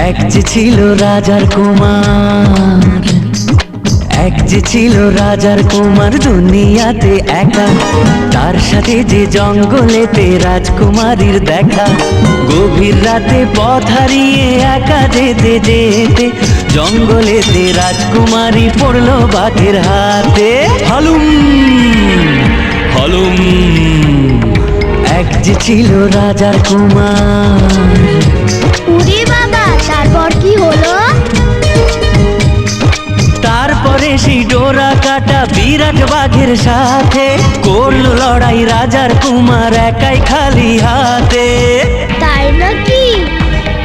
এক যে ছিল রাজার কুমার, এক যে ছিল রাজার কুমার দুনিয়াতে একা, তার সাথে যে জঙ্গলেতে রাজকুমারীর দেখা। গভীর রাতে পথ হারিয়ে একা যেতে যেতে জঙ্গলেতে রাজকুমারী পড়লো বাঘের হাতে। হালুম হালুম, এক যে ছিল রাজার কুমার। উরে বাবা, তারপর কি হলো? তারপরে সেই ডোরা কাটা বিরাট বাঘের সাথে করলো লড়াই রাজার কুমার একাই খালি হাতে। তাই নাকি?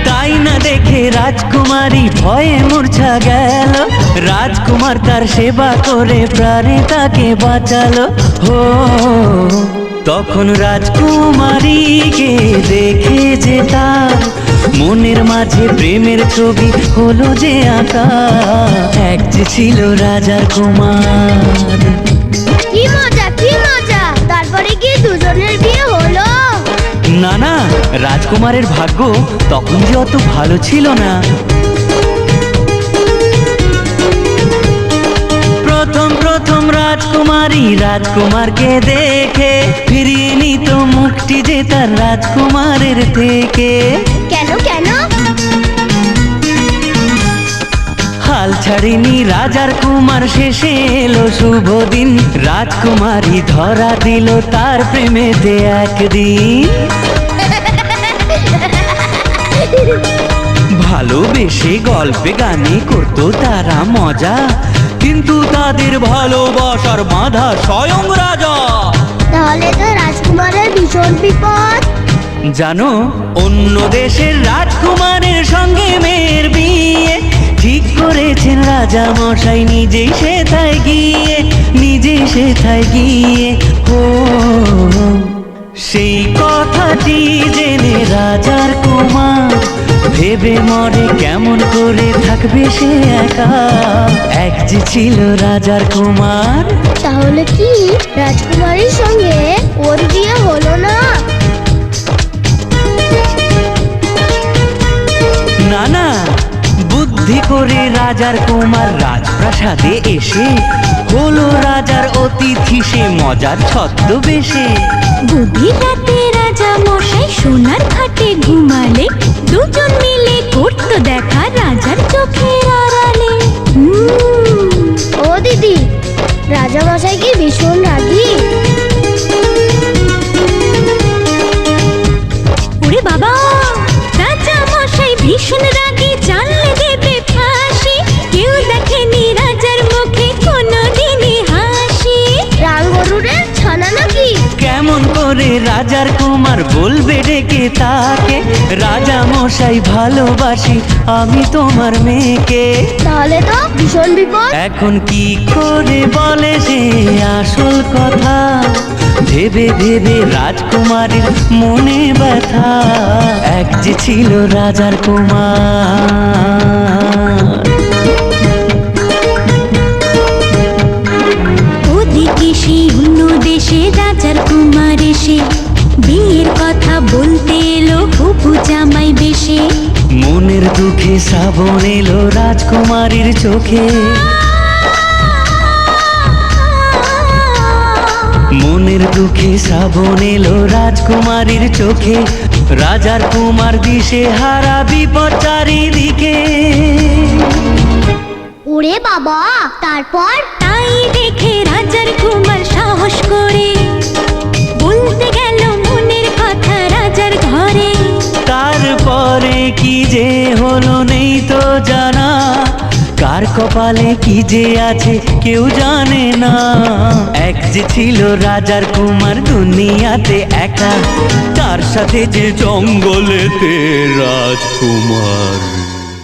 তাই না দেখে রাজকুমারী ভয়ে মূর্ছা গেল, রাজকুমার তার সেবা করে প্রাণে তাকে বাঁচালো। হো তখন রাজকুমারীকে দেখে যে তার মনের মাঝে প্রেমের ছবি হলো যে আঁকা। এক যে ছিল রাজার কুমার। কি মজা, কি মজা! তারপরে কি দুজনের বিয়ে হলো? না না, রাজকুমারের ভাগ্য তখন যে অত ভালো ছিল না। প্রথম প্রথম রাজকুমারী রাজকুমারকে দেখে ফিরিয়ে নিত মুখটি যে তার রাজকুমারের থেকে। কেন কেন? হাল ছাড়েনি রাজার কুমার, শেষে এলো শুভ দিন, রাজকুমারী ধরা দিল তার প্রেমেতে একদিন। ভালোবেসে গল্পে গানে করতো তারা মজা, কিন্তু তাদের ভালোবাসার বাঁধা স্বয়ং রাজা। তাহলে তো রাজকুমারের ভীষণ বিপদ। জানো, অন্য দেশের রাজকুমারের সঙ্গে মেয়ের বিয়ে ঠিক করেছেন রাজা মশাই, নিজেই সেথায় গিয়ে, নিজেই সেথায় গিয়ে। ও সেই কথাটি জেনে রাজার কুমার ভেবে মরে কেমন করে থাকবে সে একা। এক যে ছিল রাজার কুমার। তাহলে কি রাজকুমারীর সঙ্গে ওর বিয়ে হলো না? না না, বুদ্ধি করে রাজার কুমার রাজপ্রাসাদে এসে হলো রাজার অতিথি, সে মজার ছদ্মবেশে। গভীর রাতে রাজা মশাই সোনার খাটে ঘুমালে, দুজন মিলে করতো দেখা রাজার চোখের আড়ালে। ও দিদি, রাজা মশাই কি ভীষণ রাগী? ওরে বাবা, রাজা মশাই ভীষণ রাগী, জানলে দেবে ফাঁসি, কেউ দেখেনি রাজার মুখে কোনোদিনই হাসি। রাম গরুরের ছানা নাকি? কেমন করে রাজার কুমার বলবে ডেকে তাকে, রাজা মশাই ভালোবাসি আমি তোমার মেয়েকে। তাহলে তো ভীষণ বিপদ। এখন কি করে বলে সে আসল কথা, ভেবে ভেবে রাজকুমারীর মনে ব্যথা। এক যে ছিল রাজার কুমার। ওদিকে সেই অন্য দেশে রাজার কুমার এসে বিয়ের কথা বলতে এলো হবু জামাই বেশে। মনের দুঃখে শ্রাবণ এলো রাজকুমারীর চোখে, মনের দুঃখে শ্রাবণ এলো রাজকুমারীর চোখে। রাজার কুমার দিশে হারা, বিপদ চারিদিকে। ওরে বাবা, তারপর? তাই দেখে রাজার কুমার সাহস করে বলতে গেল মনের কথা রাজার ঘরে। তারপরে কি যে হলো নেই তো জানা, কার কপালে কি যে আছে কেউ জানে না। এক যে ছিল রাজার কুমার দুনিয়াতে একা, তার সাথে যে জঙ্গলেতে রাজকুমার।